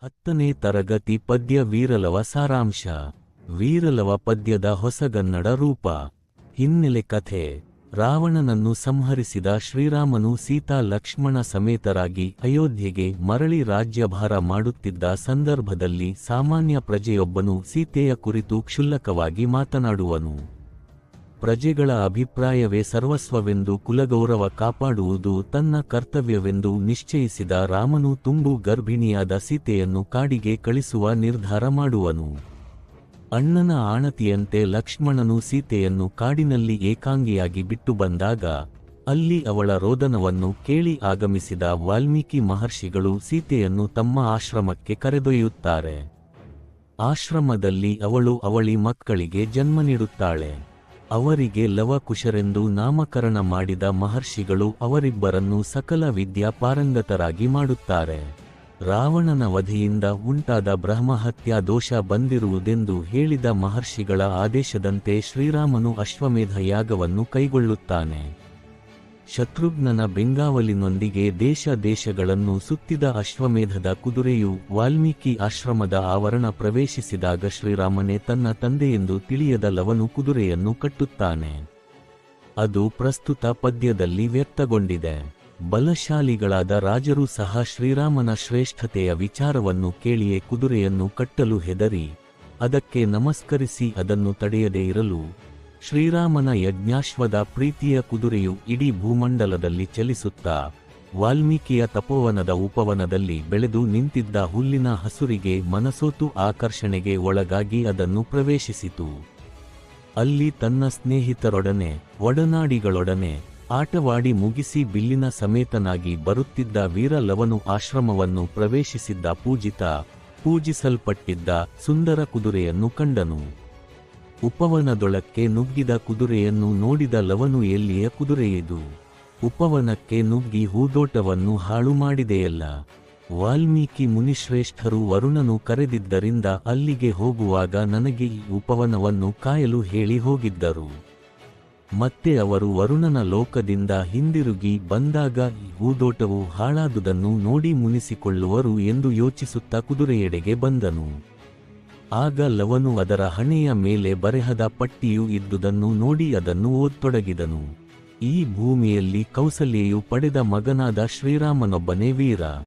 10ನೇ ತರಗತಿ ಪದ್ಯ ವೀರಲವ ಸಾರಾಂಶ. ವೀರಲವ ಪದ್ಯದ ಹೊಸಗನ್ನಡ ರೂಪ. ಹಿನ್ನೆಲೆ ಕಥೆ. ರಾವಣನನ್ನು ಸಂಹರಿಸಿದ ಶ್ರೀರಾಮನು ಸೀತಾ ಲಕ್ಷ್ಮಣ ಸಮೇತರಾಗಿ ಅಯೋಧ್ಯೆಗೆ ಮರಳಿ ರಾಜ್ಯಭಾರ ಮಾಡುತ್ತಿದ್ದ ಸಂದರ್ಭದಲ್ಲಿ ಸಾಮಾನ್ಯ ಪ್ರಜೆಯೊಬ್ಬನು ಸೀತೆಯ ಕುರಿತು ಕ್ಷುಲ್ಲಕವಾಗಿ ಮಾತನಾಡುವನು. ಪ್ರಜೆಗಳ ಅಭಿಪ್ರಾಯವೇ ಸರ್ವಸ್ವವೆಂದು ಕುಲಗೌರವ ಕಾಪಾಡುವುದು ತನ್ನ ಕರ್ತವ್ಯವೆಂದು ನಿಶ್ಚಯಿಸಿದ ರಾಮನು ತುಂಬು ಗರ್ಭಿಣಿಯಾದ ಸೀತೆಯನ್ನು ಕಾಡಿಗೆ ಕಳಿಸುವ ನಿರ್ಧಾರ ಮಾಡುವನು. ಅಣ್ಣನ ಆಣತಿಯಂತೆ ಲಕ್ಷ್ಮಣನು ಸೀತೆಯನ್ನು ಕಾಡಿನಲ್ಲಿ ಏಕಾಂಗಿಯಾಗಿ ಬಿಟ್ಟು ಬಂದಾಗ ಅಲ್ಲಿ ಅವಳ ರೋದನವನ್ನು ಕೇಳಿ ಆಗಮಿಸಿದ ವಾಲ್ಮೀಕಿ ಮಹರ್ಷಿಗಳು ಸೀತೆಯನ್ನು ತಮ್ಮ ಆಶ್ರಮಕ್ಕೆ ಕರೆದೊಯ್ಯುತ್ತಾರೆ. ಆಶ್ರಮದಲ್ಲಿ ಅವಳು ಅವಳಿ ಮಕ್ಕಳಿಗೆ ಜನ್ಮ ನೀಡುತ್ತಾಳೆ. ಅವರಿಗೆ ಲವಕುಶರೆಂದು ನಾಮಕರಣ ಮಾಡಿದ ಮಹರ್ಷಿಗಳು ಅವರಿಬ್ಬರನ್ನು ಸಕಲ ವಿದ್ಯಾ ಪಾರಂಗತರಾಗಿ ಮಾಡುತ್ತಾರೆ. ರಾವಣನ ವಧೆಯಿಂದ ಉಂಟಾದ ಬ್ರಹ್ಮಹತ್ಯಾ ದೋಷ ಬಂದಿರುವುದೆಂದು ಹೇಳಿದ ಮಹರ್ಷಿಗಳ ಆದೇಶದಂತೆ ಶ್ರೀರಾಮನು ಅಶ್ವಮೇಧ ಯಾಗವನ್ನು ಕೈಗೊಳ್ಳುತ್ತಾನೆ. ಶತ್ರುಘ್ನನ ಬೆಂಗಾವಲಿನೊಂದಿಗೆ ದೇಶ ದೇಶಗಳನ್ನು ಸುತ್ತಿದ ಅಶ್ವಮೇಧದ ಕುದುರೆಯು ವಾಲ್ಮೀಕಿ ಆಶ್ರಮದ ಆವರಣ ಪ್ರವೇಶಿಸಿದಾಗ ಶ್ರೀರಾಮನೇ ತನ್ನ ತಂದೆಯೆಂದು ತಿಳಿಯದ ಲವನು ಕುದುರೆಯನ್ನು ಕಟ್ಟುತ್ತಾನೆ. ಅದು ಪ್ರಸ್ತುತ ಪದ್ಯದಲ್ಲಿ ವ್ಯಕ್ತಗೊಂಡಿದೆ. ಬಲಶಾಲಿಗಳಾದ ರಾಜರೂ ಸಹ ಶ್ರೀರಾಮನ ಶ್ರೇಷ್ಠತೆಯ ವಿಚಾರವನ್ನು ಕೇಳಿಯೇ ಕುದುರೆಯನ್ನು ಕಟ್ಟಲು ಹೆದರಿ ಅದಕ್ಕೆ ನಮಸ್ಕರಿಸಿ ಅದನ್ನು ತಡೆಯದೇ ಇರಲು ಶ್ರೀರಾಮನ ಯಜ್ಞಾಶ್ವದ ಪ್ರೀತಿಯ ಕುದುರೆಯು ಇಡೀ ಭೂಮಂಡಲದಲ್ಲಿ ಚಲಿಸುತ್ತಾ ವಾಲ್ಮೀಕಿಯ ತಪೋವನದ ಉಪವನದಲ್ಲಿ ಬೆಳೆದು ನಿಂತಿದ್ದ ಹುಲ್ಲಿನ ಹಸುರಿಗೆ ಮನಸೋತು ಆಕರ್ಷಣೆಗೆ ಒಳಗಾಗಿ ಅದನ್ನು ಪ್ರವೇಶಿಸಿತು. ಅಲ್ಲಿ ತನ್ನ ಸ್ನೇಹಿತರೊಡನೆ ಒಡನಾಡಿಗಳೊಡನೆ ಆಟವಾಡಿ ಮುಗಿಸಿ ಬಿಲ್ಲಿನ ಸಮೇತನಾಗಿ ಬರುತ್ತಿದ್ದ ವೀರಲವನು ಆಶ್ರಮವನ್ನು ಪ್ರವೇಶಿಸಿದ್ದ ಪೂಜಿಸಲ್ಪಟ್ಟಿದ್ದ ಸುಂದರ ಕುದುರೆಯನ್ನು ಕಂಡನು. ಉಪವನದೊಳಕ್ಕೆ ನುಗ್ಗಿದ ಕುದುರೆಯನ್ನು ನೋಡಿದ ಲವನು ಎಲ್ಲಿಯ ಕುದುರೆಯಿದು? ಉಪವನಕ್ಕೆ ನುಗ್ಗಿ ಹೂದೋಟವನ್ನು ಹಾಳು ಮಾಡಿದೆಯಲ್ಲ. ವಾಲ್ಮೀಕಿ ಮುನಿಶ್ರೇಷ್ಠರು ವರುಣನು ಕರೆದಿದ್ದರಿಂದ ಅಲ್ಲಿಗೆ ಹೋಗುವಾಗ ನನಗೆ ಈ ಉಪವನವನ್ನು ಕಾಯಲು ಹೇಳಿ ಹೋಗಿದ್ದರು. ಮತ್ತೆ ಅವರು ವರುಣನ ಲೋಕದಿಂದ ಹಿಂದಿರುಗಿ ಬಂದಾಗ ಈ ಹೂದೋಟವು ಹಾಳಾದುದನ್ನು ನೋಡಿ ಮುನಿಸಿಕೊಳ್ಳುವರು ಎಂದು ಯೋಚಿಸುತ್ತಾ ಕುದುರೆಯೆಡೆಗೆ ಬಂದನು. ಆಗ ಲವನು ಅದರ ಹಣೆಯ ಮೇಲೆ ಬರೆಹದ ಪಟ್ಟಿಯು ಇದ್ದುದನ್ನು ನೋಡಿ ಅದನ್ನು ಓದತೊಡಗಿದನು. ಈ ಭೂಮಿಯಲ್ಲಿ ಕೌಸಲ್ಯೆಯು ಪಡೆದ ಮಗನಾದ ಶ್ರೀರಾಮನೊಬ್ಬನೇ ವೀರ.